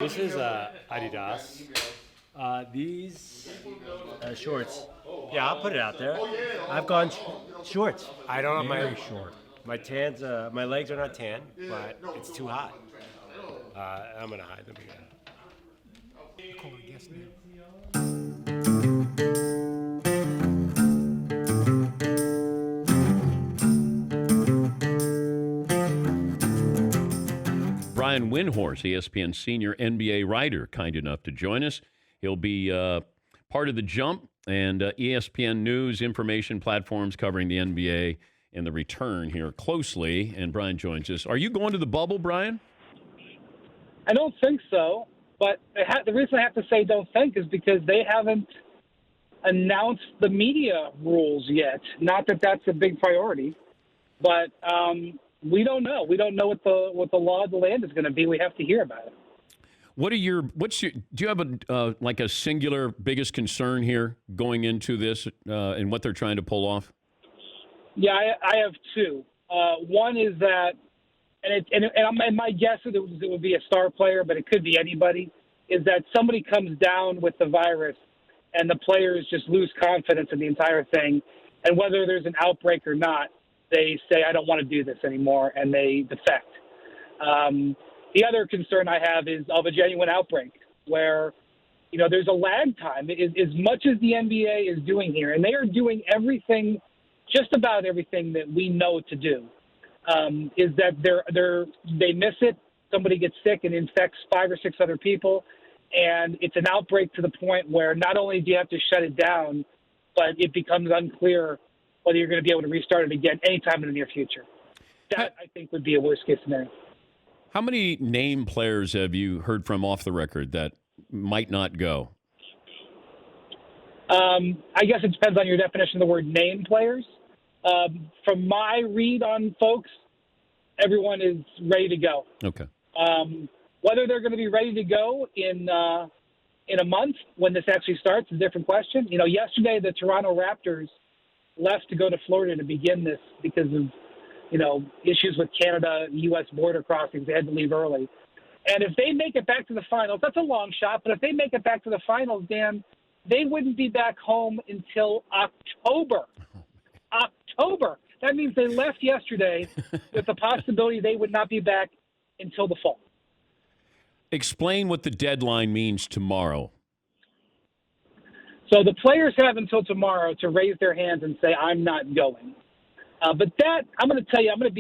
This is Adidas. These shorts. Yeah, I'll put it out there. I've gone shorts. I don't have Very short. my tans. My legs are not tan, but it's too hot. I'm gonna hide them again. Call it guest now. Brian Windhorst, ESPN senior NBA writer, kind enough to join us. He'll be part of the Jump and ESPN News information platforms covering the NBA and the return here closely. And Brian joins us. Are you going to the bubble, Brian? I don't think so, but the reason I have to say don't think is because they haven't announced the media rules yet. Not that that's a big priority, but we don't know. We don't know what the law of the land is going to be. We have to hear about it. Do you have like a singular biggest concern here going into this and what they're trying to pull off? Yeah, I have two. One is that, and my guess is it would be a star player, but it could be anybody, is that somebody comes down with the virus and the players just lose confidence in the entire thing. And whether there's an outbreak or not, they say, I don't want to do this anymore, and they defect. The other concern I have is of a genuine outbreak where, there's a lag time. As much as the NBA is doing here, and they are doing everything, just about everything that we know to do, is that they miss it, somebody gets sick and infects 5 or 6 other people, and it's an outbreak to the point where not only do you have to shut it down, but it becomes unclear whether you're going to be able to restart it again anytime in the near future. That, I think, would be a worst-case scenario. How many name players have you heard from off the record that might not go? I guess it depends on your definition of the word name players. From my read on folks, everyone is ready to go. Okay. Whether they're going to be ready to go in a month when this actually starts is a different question. Yesterday the Toronto Raptors left to go to Florida to begin this because of, issues with Canada, U.S. border crossings. They had to leave early. And if they make it back to the finals, that's a long shot, but if they make it back to the finals, Dan, they wouldn't be back home until October. October. That means they left yesterday with the possibility they would not be back until the fall. Explain what the deadline means tomorrow. So the players have until tomorrow to raise their hands and say, I'm not going. But that, I'm going to tell you, I'm going to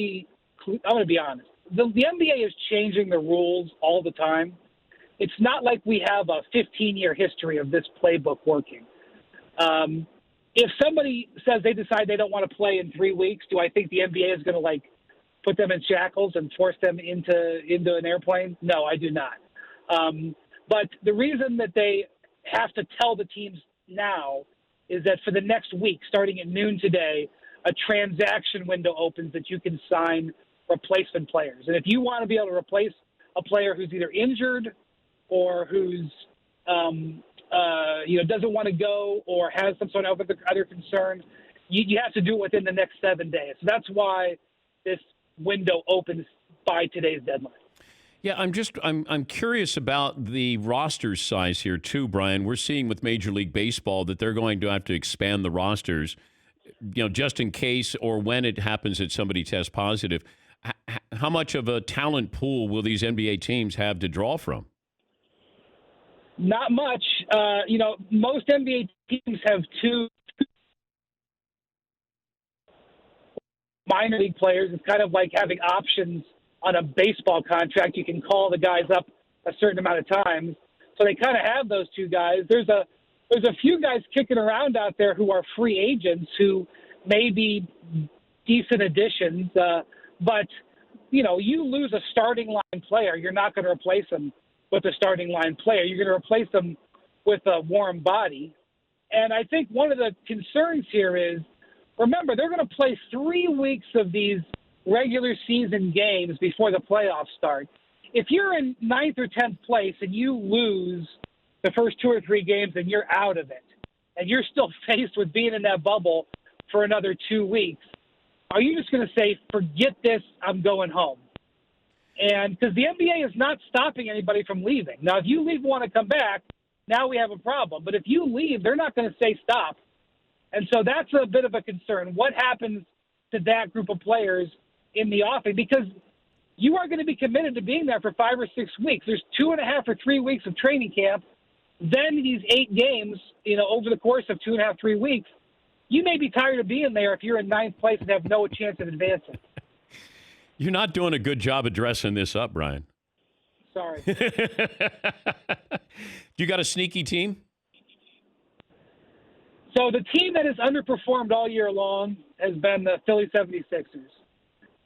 be honest. The NBA is changing the rules all the time. It's not like we have a 15-year history of this playbook working. If somebody says they decide they don't want to play in 3 weeks, do I think the NBA is going to put them in shackles and force them into an airplane? No, I do not. But the reason that they have to tell the teams now is that for the next week, starting at noon today, a transaction window opens that you can sign replacement players. And if you want to be able to replace a player who's either injured or who's doesn't want to go or has some sort of other concern, you have to do it within the next 7 days. So that's why this window opens by today's deadline. Yeah, I'm curious about the roster size here too, Brian. We're seeing with Major League Baseball that they're going to have to expand the rosters, just in case or when it happens that somebody tests positive. How much of a talent pool will these NBA teams have to draw from? Not much. Most NBA teams have 2 minor league players. It's kind of like having options on a baseball contract. You can call the guys up a certain amount of times. So they kind of have those 2 guys. There's a few guys kicking around out there who are free agents who may be decent additions. But, you lose a starting line player, you're not going to replace them with a starting line player. You're going to replace them with a warm body. And I think one of the concerns here is, remember, they're going to play 3 weeks of these regular season games before the playoffs start. If you're in 9th or 10th place and you lose the first 2 or 3 games and you're out of it, and you're still faced with being in that bubble for another 2 weeks, are you just going to say, forget this, I'm going home? And because the NBA is not stopping anybody from leaving. Now, if you leave and want to come back, now we have a problem. But if you leave, they're not going to say stop. And so that's a bit of a concern. What happens to that group of players in the offing? Because you are going to be committed to being there for 5 or 6 weeks. There's 2.5 or 3 weeks of training camp. Then these 8 games, over the course of 2.5, 3 weeks, you may be tired of being there if you're in 9th place and have no chance of advancing. You're not doing a good job of dressing this up, Brian. Sorry. You got a sneaky team? So the team that has underperformed all year long has been the Philly 76ers.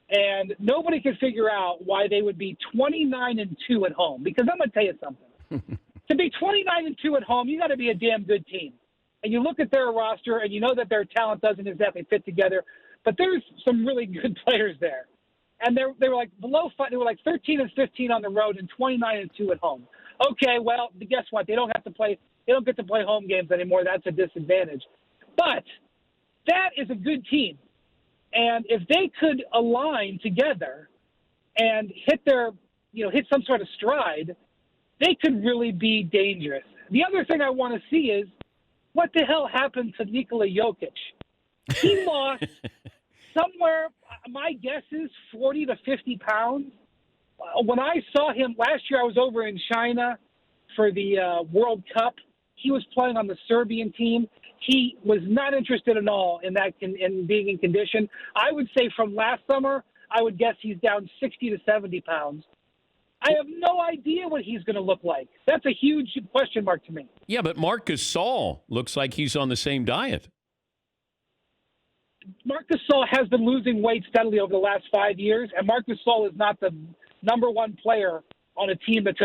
And nobody can figure out why they would be 29-2 at home. Because I'm going to tell you something. To be 29-2 at home, you got to be a damn good team. And you look at their roster, and you know that their talent doesn't exactly fit together. But there's some really good players there. And they were like below 5. They were like 13-15 on the road and 29-2 at home. Okay, well, guess what? They don't get to play home games anymore. That's a disadvantage. But that is a good team. And if they could align together and hit some sort of stride, they could really be dangerous. The other thing I want to see is what the hell happened to Nikola Jokic? He lost somewhere, my guess is 40 to 50 pounds. When I saw him last year, I was over in China for the World Cup. He was playing on the Serbian team. He was not interested at all in being in condition. I would say from last summer, I would guess he's down 60 to 70 pounds. I have no idea what he's going to look like. That's a huge question mark to me. Yeah, but Marc Gasol looks like he's on the same diet. Marc Gasol has been losing weight steadily over the last 5 years, and Marc Gasol is not the number one player on a team that's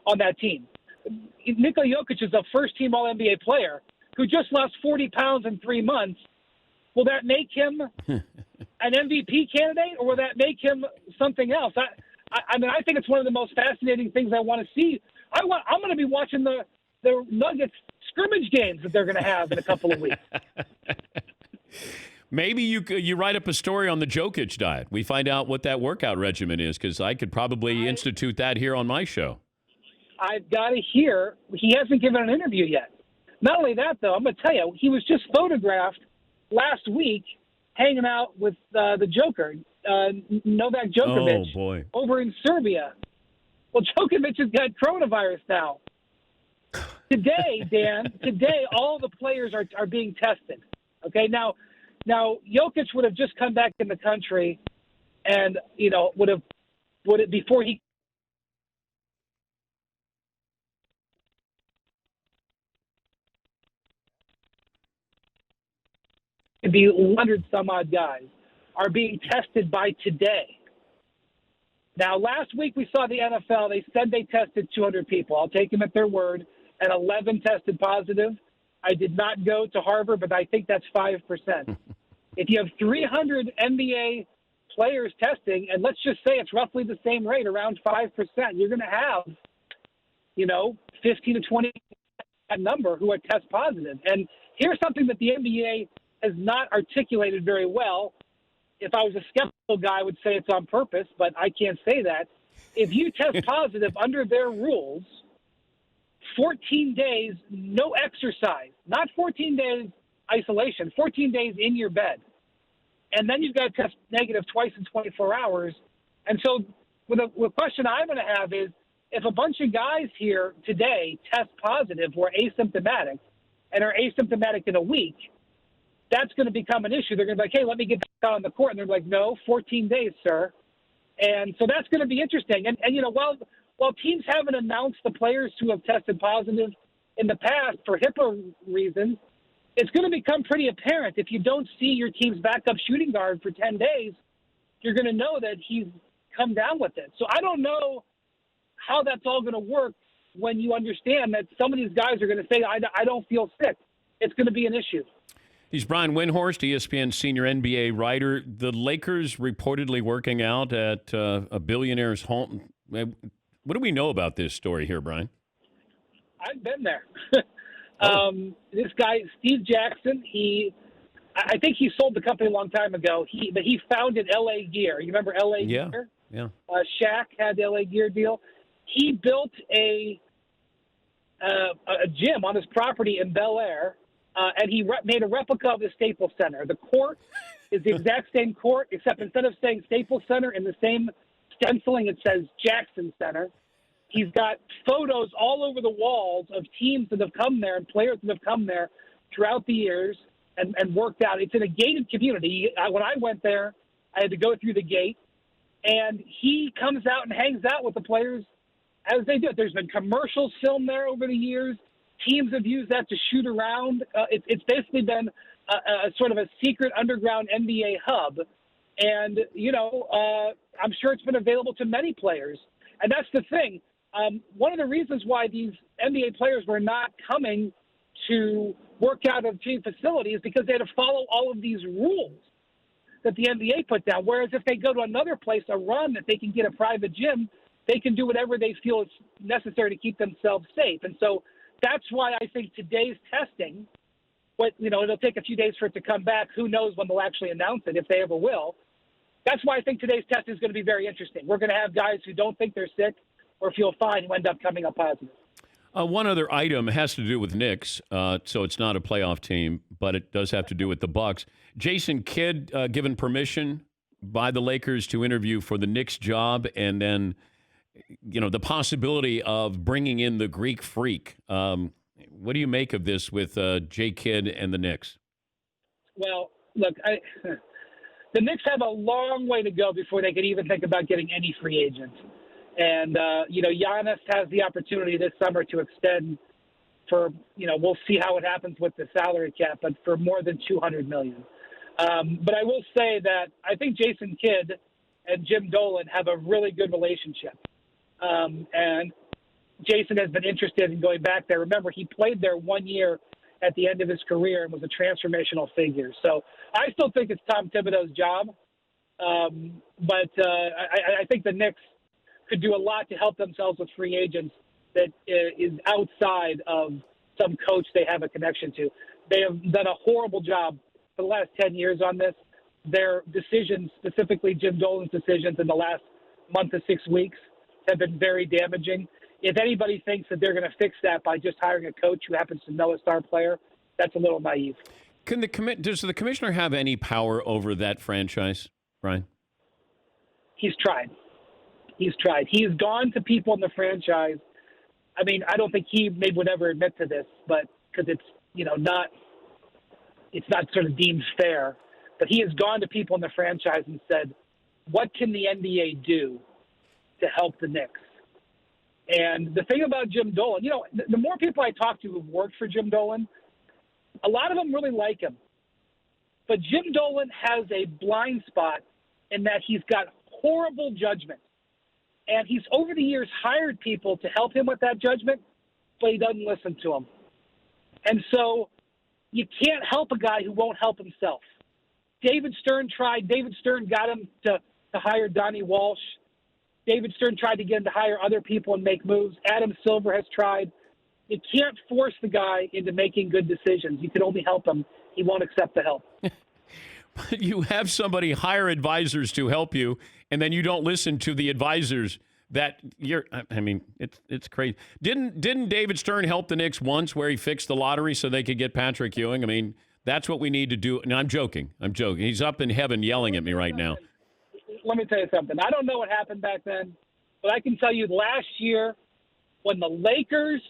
on that team. Nikola Jokic is a first-team All-NBA player who just lost 40 pounds in 3 months. Will that make him an MVP candidate, or will that make him something else? I mean, I think it's one of the most fascinating things I want to see. I'm going to be watching the Nuggets scrimmage games that they're going to have in a couple of weeks. Maybe you write up a story on the Jokic diet. We find out what that workout regimen is, because I could probably institute that here on my show. I've got to hear. He hasn't given an interview yet. Not only that, though, I'm going to tell you, he was just photographed last week hanging out with the Joker, Novak Djokovic, over in Serbia. Well, Djokovic has got coronavirus now. Today, Dan, all the players are being tested. Okay, now Jokic would have just come back in the country, and before he. Be 100 some odd guys are being tested by today. Now, last week we saw the NFL. They said they tested 200 people. I'll take them at their word. And 11 tested positive. I did not go to Harvard, but I think that's 5%. If you have 300 NBA players testing, and let's just say it's roughly the same rate, around 5%, you're going to have, 15 to 20 that number who are test positive. And here's something that the NBA has not articulated very well. If I was a skeptical guy, I would say it's on purpose, but I can't say that. If you test positive under their rules, 14 days, no exercise, not 14 days isolation, 14 days in your bed. And then you've got to test negative twice in 24 hours. And so the question I'm going to have is, if a bunch of guys here today test positive who are asymptomatic and are asymptomatic in a week, that's going to become an issue. They're going to be like, hey, let me get back out on the court. And they're like, no, 14 days, sir. And so that's going to be interesting. And while teams haven't announced the players who have tested positive in the past for HIPAA reasons, it's going to become pretty apparent. If you don't see your team's backup shooting guard for 10 days, you're going to know that he's come down with it. So I don't know how that's all going to work when you understand that some of these guys are going to say, I don't feel sick. It's going to be an issue. He's Brian Windhorst, ESPN senior NBA writer. The Lakers reportedly working out at a billionaire's home. What do we know about this story here, Brian? I've been there. This guy, Steve Jackson, I think he sold the company a long time ago. But he founded LA Gear. You remember LA Gear? Yeah. Shaq had the LA Gear deal. He built a gym on his property in Bel Air, and he made a replica of the Staples Center. The court is the exact same court, except instead of saying Staples Center in the same stenciling, it says Jackson Center. He's got photos all over the walls of teams that have come there and players that have come there throughout the years and worked out. It's in a gated community. When I went there, I had to go through the gate, and he comes out and hangs out with the players as they do it. There's been commercials filmed there over the years. Teams have used that to shoot around. It's basically been a sort of a secret underground NBA hub. And, I'm sure it's been available to many players. And that's the thing. One of the reasons why these NBA players were not coming to work out of team facilities is because they had to follow all of these rules that the NBA put down. Whereas if they go to another place, a run that they can get a private gym, they can do whatever they feel is necessary to keep themselves safe. And so that's why I think today's testing, it'll take a few days for it to come back. Who knows when they'll actually announce it, if they ever will. That's why I think today's test is going to be very interesting. We're going to have guys who don't think they're sick or feel fine who end up coming up positive. One other item has to do with Knicks, so it's not a playoff team, but it does have to do with the Bucks. Jason Kidd given permission by the Lakers to interview for the Knicks job, and then, the possibility of bringing in the Greek Freak. What do you make of this with Jay Kidd and the Knicks? Well, look, the Knicks have a long way to go before they could even think about getting any free agents. And, Giannis has the opportunity this summer to extend for, we'll see how it happens with the salary cap, but for more than $200 million. But I will say that I think Jason Kidd and Jim Dolan have a really good relationship. And Jason has been interested in going back there. Remember, he played there 1 year at the end of his career and was a transformational figure. So I still think it's Tom Thibodeau's job. But I think the Knicks could do a lot to help themselves with free agents that is outside of some coach they have a connection to. They have done a horrible job for the last 10 years on this. Their decisions, specifically Jim Dolan's decisions in the last month to 6 weeks, have been very damaging. If anybody thinks that they're going to fix that by just hiring a coach who happens to know a star player, that's a little naive. Does the commissioner have any power over that franchise, Brian? He's tried. He's gone to people in the franchise. I mean, I don't think he maybe would ever admit to this, but because it's not sort of deemed fair. But he has gone to people in the franchise and said, "What can the NBA do to help the Knicks?" And the thing about Jim Dolan, the more people I talk to who've worked for Jim Dolan, a lot of them really like him. But Jim Dolan has a blind spot in that he's got horrible judgment. And he's, over the years, hired people to help him with that judgment, but he doesn't listen to them. And so you can't help a guy who won't help himself. David Stern tried. David Stern got him to hire Donnie Walsh. David Stern tried to get him to hire other people and make moves. Adam Silver has tried. You can't force the guy into making good decisions. You can only help him. He won't accept the help. You have somebody hire advisors to help you, and then you don't listen to the advisors that you're. I mean, it's crazy. Didn't David Stern help the Knicks once, where he fixed the lottery so they could get Patrick Ewing? I mean, that's what we need to do. No, I'm joking. He's up in heaven yelling at me right now. Let me tell you something. I don't know what happened back then, but I can tell you last year when the Lakers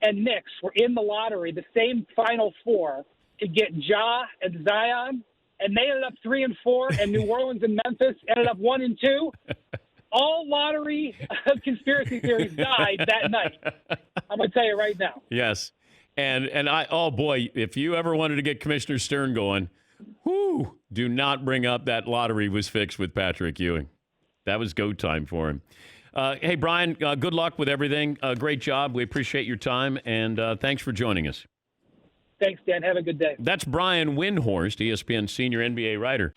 and Knicks were in the lottery, the same Final Four, to get Ja and Zion, and they ended up 3 and 4, and New Orleans and Memphis ended up 1 and 2. All lottery conspiracy theories died that night. I'm going to tell you right now. Yes. And oh boy, if you ever wanted to get Commissioner Stern going, do not bring up that lottery was fixed with Patrick Ewing. That was go time for him. Hey, Brian, good luck with everything. Great job. We appreciate your time, and thanks for joining us. Thanks, Dan. Have a good day. That's Brian Windhorst, ESPN senior NBA writer.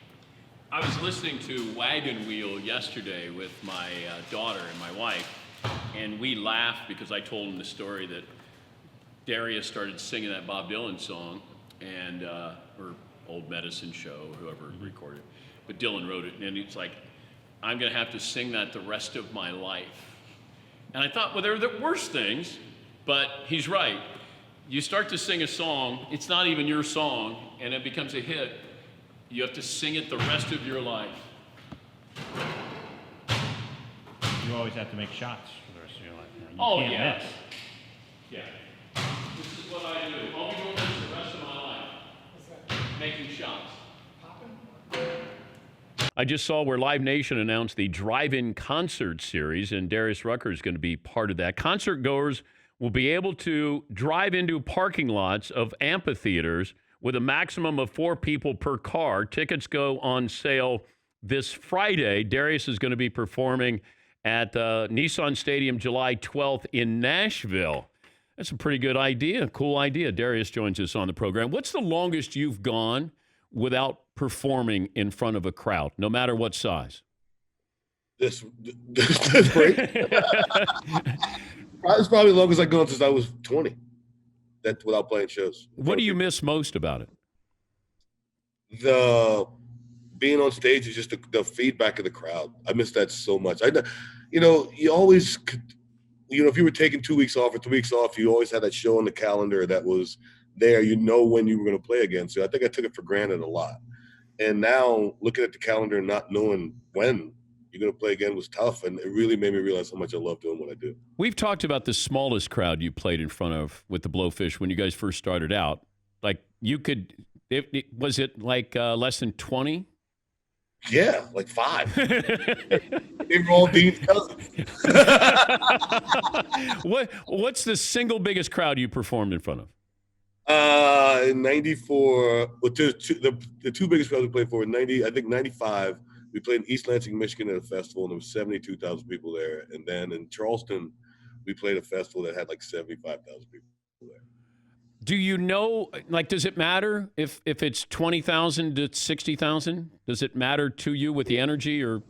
I was listening to Wagon Wheel yesterday with my daughter and my wife, and we laughed because I told them the story that Darius started singing that Bob Dylan song, and or Old Medicine Show, whoever recorded it. But Dylan wrote it, and it's like, I'm going to have to sing that the rest of my life. And I thought, well, there are the worst things, but he's right. You start to sing a song, it's not even your song, and it becomes a hit. You have to sing it the rest of your life. You always have to make shots for the rest of your life. You Oh, can't yeah. miss. Yeah. This is what I do. I'll be doing this the rest of my life. Making shots. I just saw where Live Nation announced the drive-in concert series, and Darius Rucker is going to be part of that. Concert goers will be able to drive into parking lots of amphitheaters with a maximum of 4 people per car. Tickets go on sale this Friday. Darius is going to be performing at Nissan Stadium July 12th in Nashville. That's a pretty good idea. Cool idea. Darius joins us on the program. What's the longest you've gone without performing in front of a crowd, no matter what size? This break. It's probably the longest I've gone since I was 20. That without playing shows. What do you miss most about it? The being on stage is just the feedback of the crowd. I miss that so much. You always could, if you were taking 2 weeks off or 3 weeks off, you always had that show on the calendar that was there. When you were going to play again. So I think I took it for granted a lot. And now looking at the calendar and not knowing when you're going to play again was tough. And it really made me realize how much I love doing what I do. We've talked about the smallest crowd you played in front of with the Blowfish when you guys first started out. Like was it like less than 20? Yeah, like 5. They were all Dean's cousins. What's the single biggest crowd you performed in front of? In 94, the 2 biggest crowds we played for in 90, I think 95, we played in East Lansing, Michigan at a festival, and there was 72,000 people there. And then in Charleston, we played a festival that had like 75,000 people there. Do you know, does it matter if it's 20,000 to 60,000? Does it matter to you with the energy or?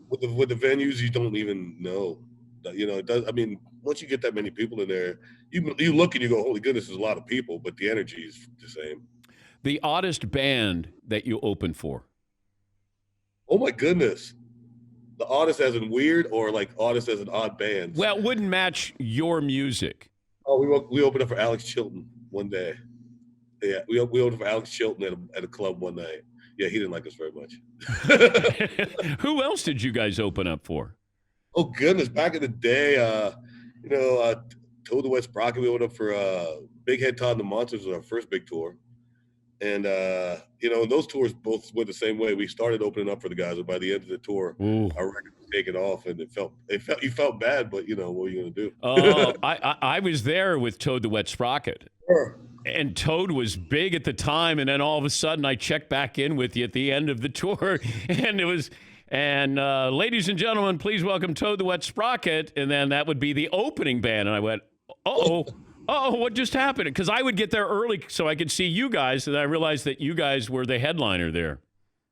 With the venues, you don't even know. It does. I mean, once you get that many people in there, you look and you go, holy goodness, there's a lot of people, but the energy is the same. The oddest band that you opened for? Oh my goodness. The oddest as in weird or like oddest as an odd band? Well, it wouldn't match your music. Oh, we opened up for Alex Chilton one day. Yeah, we opened for Alex Chilton at a club one night. Yeah, he didn't like us very much. Who else did you guys open up for? Oh goodness, back in the day, Toad the Wet Sprocket, we opened up for Big Head Todd and the Monsters was our first big tour. And those tours both went the same way. We started opening up for the guys, and by the end of the tour, our record was taken off, and you felt bad, but what are you gonna do? Oh, I was there with Toad the Wet Sprocket. Sure. And Toad was big at the time, and then all of a sudden I checked back in with you at the end of the tour, and ladies and gentlemen, please welcome Toad the Wet Sprocket, and then that would be the opening band, and I went, oh, what just happened? Because I would get there early so I could see you guys, and I realized that you guys were the headliner there.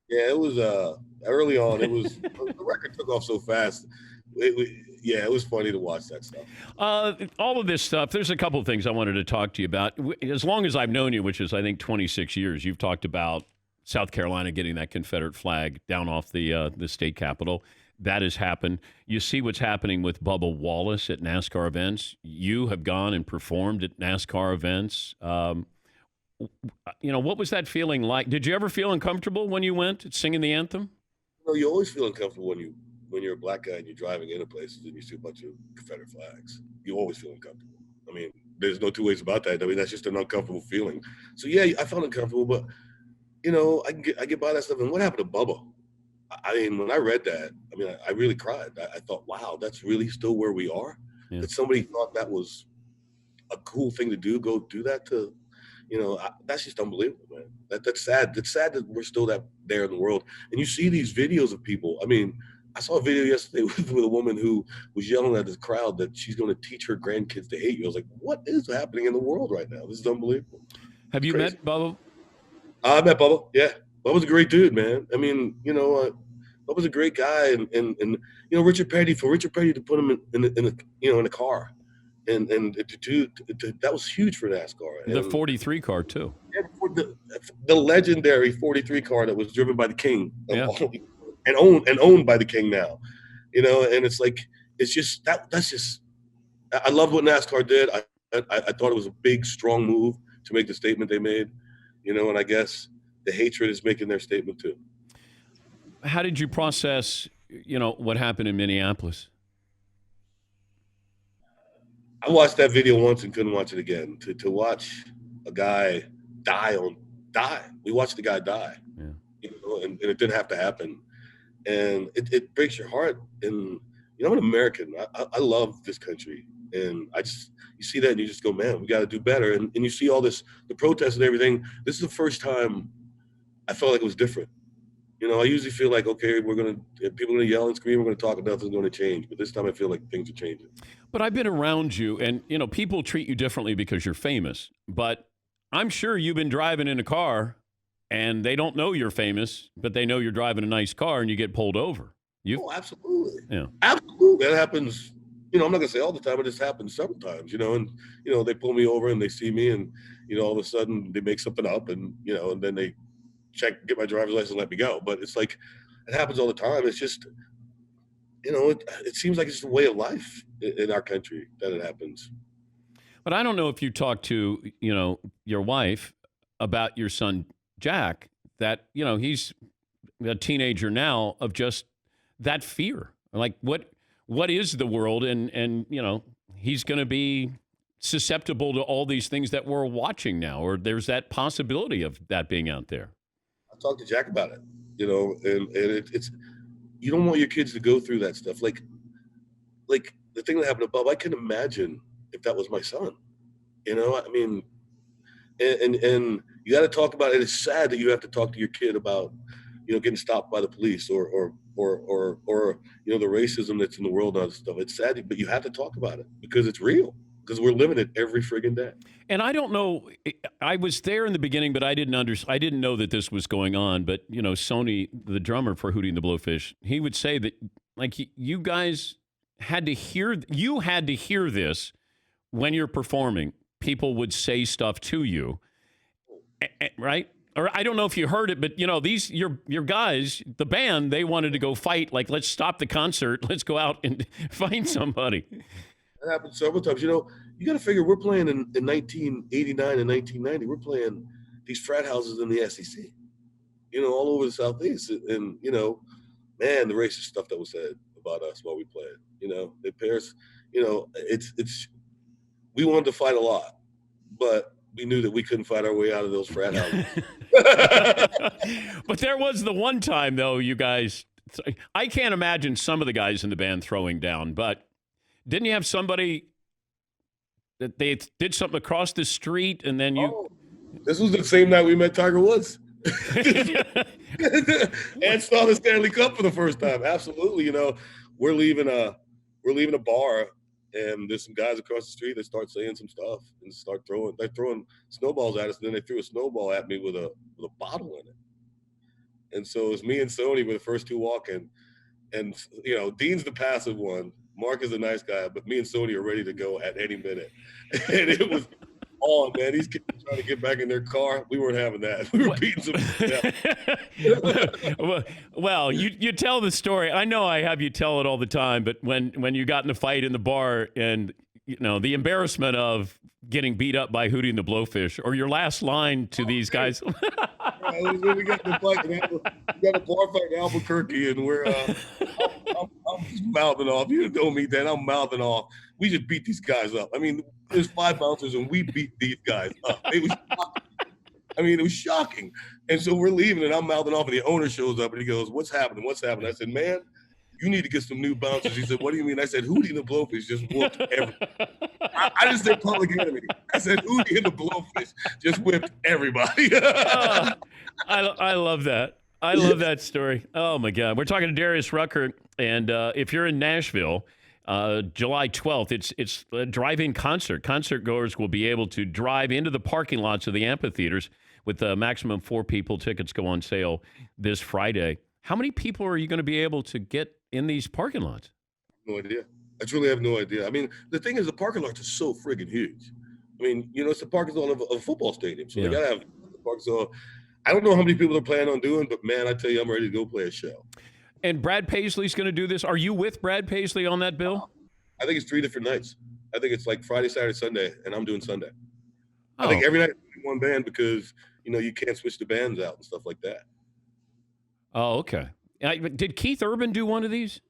Yeah, it was early on. It was the record took off so fast. It was funny to watch that stuff. All of this stuff, there's a couple of things I wanted to talk to you about. As long as I've known you, which is, I think, 26 years, you've talked about South Carolina getting that Confederate flag down off the state capitol. That has happened. You see what's happening with Bubba Wallace at NASCAR events. You have gone and performed at NASCAR events. What was that feeling like? Did you ever feel uncomfortable when you went singing the anthem? You always feel uncomfortable when you're a black guy and you're driving into places and you see a bunch of Confederate flags. You always feel uncomfortable. I mean, there's no two ways about that. I mean, that's just an uncomfortable feeling. So yeah, I felt uncomfortable, but I get by that stuff. And what happened to Bubba? I mean, when I read that, I really cried. I thought, wow, that's really still where we are. Yeah. That somebody thought that was a cool thing to do. Go do that to, that's just unbelievable, man. That's sad. It's sad that we're still there in the world. And you see these videos of people. I mean, I saw a video yesterday with a woman who was yelling at this crowd that she's going to teach her grandkids to hate you. I was like, what is happening in the world right now? This is unbelievable. Have you met Bubba? I met Bubba. Yeah. Bubba's a great dude, man. I mean, Bubba's a great guy. And Richard Petty to put him in a car. And that was huge for NASCAR. The 43 car, too. Yeah, the legendary 43 car that was driven by the king of all and owned by the king now, you know. And it's like it's just that's just. I love what NASCAR did. I thought it was a big, strong move to make the statement they made, you know. And I guess the hatred is making their statement too. How did you process, what happened in Minneapolis? I watched that video once and couldn't watch it again. To watch a guy die. We watched the guy die, you know, and it didn't have to happen. And it breaks your heart. And, you know, I'm an American. I love this country. And you see that and you just go, man, we got to do better. And you see all this, the protests and everything. This is the first time I felt like it was different. You know, I usually feel like, okay, people are going to yell and scream, we're going to talk, and nothing's going to change. But this time I feel like things are changing. But I've been around you, and, people treat you differently because you're famous. But I'm sure you've been driving in a car, and they don't know you're famous, but they know you're driving a nice car, and you get pulled over. Oh, absolutely. Yeah. Absolutely. That happens. You know, I'm not going to say all the time, but it's happened several times, you know. And, you know, they pull me over and they see me, and, you know, all of a sudden they make something up, and, you know, and then they get my driver's license and let me go. But it's like, it happens all the time. It's just, you know, it seems like it's a way of life in our country that it happens. But I don't know if you talked to, your wife about your son, Jack, that, he's a teenager now, of just that fear. Like, what is the world? And he's going to be susceptible to all these things that we're watching now, or there's that possibility of that being out there. I talked to Jack about it, you know, and it's you don't want your kids to go through that stuff. Like the thing that happened to Bob, I can imagine if that was my son, you know. I mean, and you got to talk about it. It's sad that you have to talk to your kid about, you know, getting stopped by the police or you know, the racism that's in the world and all this stuff. It's sad, but you have to talk about it because it's real. Because we're living it every friggin' day. And I don't know. I was there in the beginning, but I didn't know that this was going on. But Sony, the drummer for Hootie and the Blowfish, he would say that, like, you guys had to hear. You had to hear this when you're performing. People would say stuff to you, right? Or I don't know if you heard it, but these your guys, the band, they wanted to go fight. Like, let's stop the concert. Let's go out and find somebody. That happened several times. You know, you got to figure we're playing in 1989 and 1990. We're playing these frat houses in the SEC, you know, all over the Southeast. And, you know, man, the racist stuff that was said about us while we played, you know, in Paris, you know, we wanted to fight a lot, but we knew that we couldn't fight our way out of those frat houses. But there was the one time, though, you guys, I can't imagine some of the guys in the band throwing down, but didn't you have somebody that they did something across the street and then you? Oh, this was the same night we met Tiger Woods. And saw the Stanley Cup for the first time. Absolutely, you know, we're leaving a bar, and there's some guys across the street that start saying some stuff and they're throwing snowballs at us. And then they threw a snowball at me with a bottle in it. And so it was me and Sony were the first two walking, and you know, Dean's the passive one. Mark is a nice guy, but me and Sony are ready to go at any minute. And it was on, man. These kids were trying to get back in their car. We weren't having that. We were beating some. Well, you tell the story. I know I have you tell it all the time, but when you got in the fight in the bar and, you know, the embarrassment of getting beat up by Hootie and the Blowfish, or your last line to these guys. We got the fight. We got a bar fight in Albuquerque, and I'm just mouthing off. You don't mean that. I'm mouthing off. We just beat these guys up. I mean, there's 5 bouncers, and we beat these guys up. It was shocking. I mean, it was shocking. And so we're leaving, and I'm mouthing off, and the owner shows up, and he goes, "What's happening? What's happening?" I said, "Man, you need to get some new bouncers." He said, "What do you mean?" I said, "Hootie and the Blowfish just whooped everybody." I didn't say Public Enemy. I said, "Hootie and the Blowfish just whipped everybody." I love that. I love that story. Oh, my God. We're talking to Darius Rucker, and if you're in Nashville, July 12th, it's a drive-in concert. Concert goers will be able to drive into the parking lots of the amphitheaters with a maximum 4 people. Tickets go on sale this Friday. How many people are you going to be able to get in these parking lots? No idea. I truly have no idea. I mean, the thing is, the parking lots are so friggin' huge. I mean, you know, it's the parking lot of a football stadium, so they got to have the park. So I don't know how many people they're planning on doing, but man, I tell you, I'm ready to go play a show. And Brad Paisley's going to do this. Are you with Brad Paisley on that bill? I think it's 3 different nights. I think it's like Friday, Saturday, Sunday, and I'm doing Sunday. Oh. I think every night one band because you can't switch the bands out and stuff like that. Oh, okay. Did Keith Urban do one of these?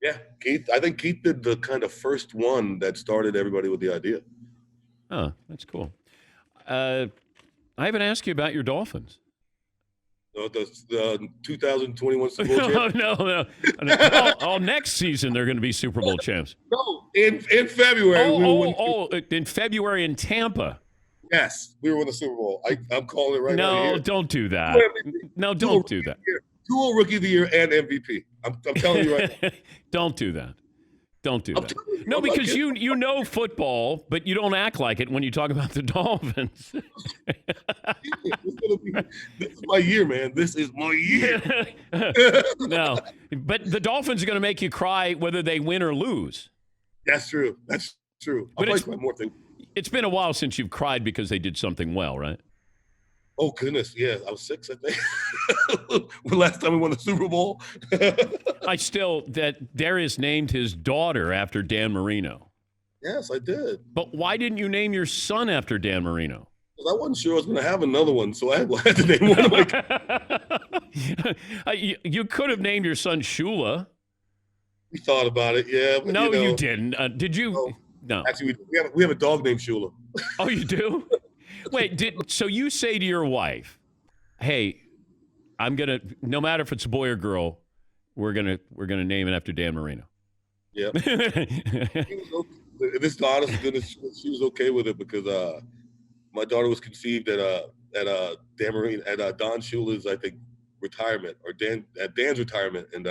Yeah, Keith. I think Keith did the kind of first one that started everybody with the idea. Oh, that's cool. I haven't asked you about your Dolphins. The 2021 Super Bowl champs? No. All next season they're going to be Super Bowl champs. No, in February. In February in Tampa. Yes, we were in the Super Bowl. I'm calling it right now. No, don't do that. No, don't do that. Dual Rookie of the Year and MVP. I'm telling you right now. Don't do that. Don't do that. No, because you know football, but you don't act like it when you talk about the Dolphins. This is my year, man. This is my year. No, but the Dolphins are going to make you cry whether they win or lose. That's true. I'll probably cry more things. It's been a while since you've cried because they did something well, right? Oh, goodness. Yeah, I was 6, I think. The last time we won the Super Bowl. That Darius named his daughter after Dan Marino. Yes, I did. But why didn't you name your son after Dan Marino? Because I wasn't sure I was going to have another one, so I had to name one of my You could have named your son Shula. We thought about it, yeah. But, no, you didn't. Did you? No. Actually, we have a dog named Shula. Oh, you do? Wait, so you say to your wife, "Hey, I'm gonna, no matter if it's a boy or girl, we're gonna name it after Dan Marino." Yeah. This honest to goodness, she was okay with it because my daughter was conceived at Dan Marino at Don Shula's, I think, retirement or Dan's retirement, and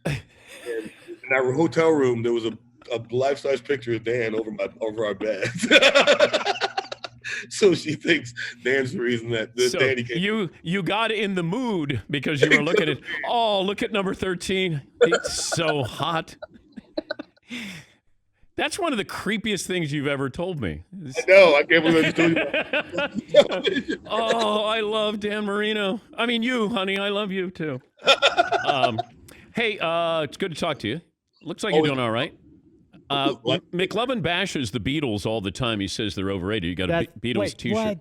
in our hotel room there was a life-size picture of Dan over our bed. So she thinks Dan's the reason that Danny came. You got in the mood because you were looking at, oh, look at number 13. It's so hot. That's one of the creepiest things you've ever told me. I know. I can't believe I told you. Oh, I love Dan Marino. I mean, you, honey. I love you, too. Hey, it's good to talk to you. Looks like you're doing all right. McLovin bashes the Beatles all the time. He says they're overrated. You got a Beatles T-shirt. What?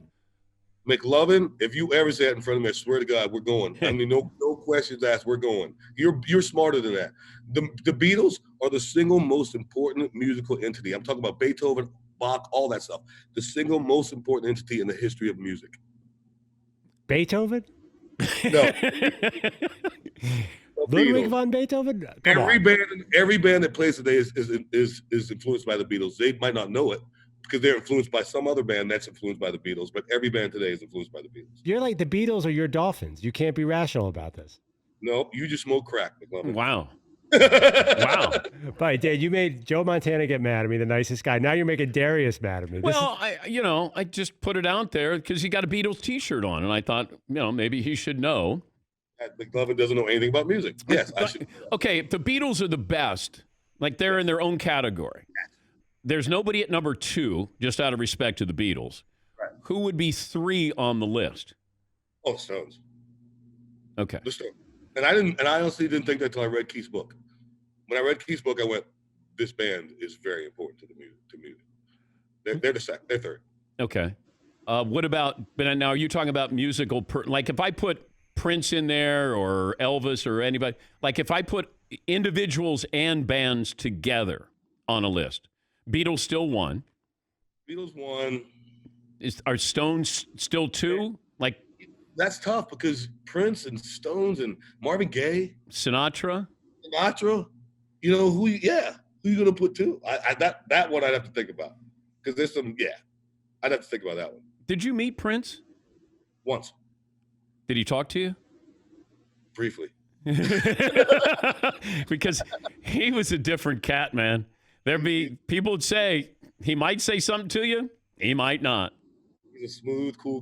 McLovin, if you ever say that in front of me, I swear to God, we're going. I mean, no questions asked. We're going. You're smarter than that. The Beatles are the single most important musical entity. I'm talking about Beethoven, Bach, all that stuff. The single most important entity in the history of music. Beethoven? No. Ludwig von Beethoven? Every band that plays today is influenced by the Beatles. They might not know it because they're influenced by some other band that's influenced by the Beatles, but every band today is influenced by the Beatles. You're like the Beatles or your Dolphins. You can't be rational about this. No, you just smoke crack, McLovin. Wow. Wow. But Dad, you made Joe Montana get mad at me, the nicest guy. Now you're making Darius mad at me. Well, I just put it out there because he got a Beatles T-shirt on, and I thought, maybe he should know. McLovin doesn't know anything about music. Yes, I should. Okay, if the Beatles are the best, like they're in their own category, there's nobody at number 2, just out of respect to the Beatles. Right. Who would be 3 on the list? Oh, Stones. Okay. The Stones. And I honestly didn't think that until I read Keith's book. When I read Keith's book, I went, this band is very important to the music. They're the second. They're third. Okay. What about, but now are you talking about musical, like if I put Prince in there or Elvis or anybody, like if I put individuals and bands together on a list, Beatles still 1. Beatles 1. Are Stones still 2? Like that's tough because Prince and Stones and Marvin Gaye, Sinatra. You know who you gonna put 2? That one I'd have to think about because there's some. Yeah, I'd have to think about that one. Did you meet Prince? Once. Did he talk to you? Briefly. Because he was a different cat, man. People would say he might say something to you, he might not. He was a smooth, cool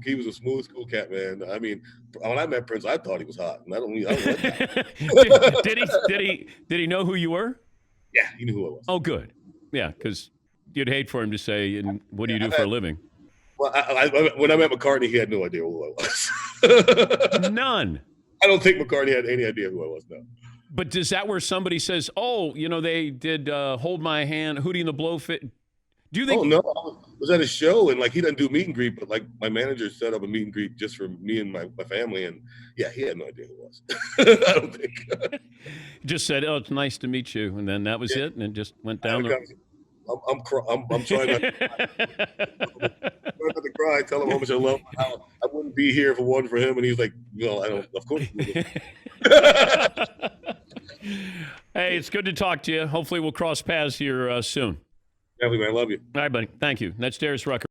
cat, man. I mean, when I met Prince, I thought he was hot. And I don't like that. Did he know who you were? Yeah, he knew who I was. Oh, good. Yeah, because you'd hate for him to say, and what do you do for a living? Well, when I met McCartney, he had no idea who I was. None. I don't think McCartney had any idea who I was, no. But is that where somebody says, "Oh, they did hold my hand, Hootie and the Blowfish"? Do you think? Oh no, I was at a show and like he doesn't do meet and greet, but like my manager set up a meet and greet just for me and my family, and yeah, he had no idea who it was. I don't think. Just said, "Oh, it's nice to meet you," and then that was it, and it just went down. I'm trying not, not to cry. Tell him how much I love him. How I wouldn't be here if it wasn't for him. And he's like, "No, I don't." Of course. Hey, it's good to talk to you. Hopefully, we'll cross paths here soon. Definitely, man. I love you. All right, buddy. Thank you. That's Darius Rucker.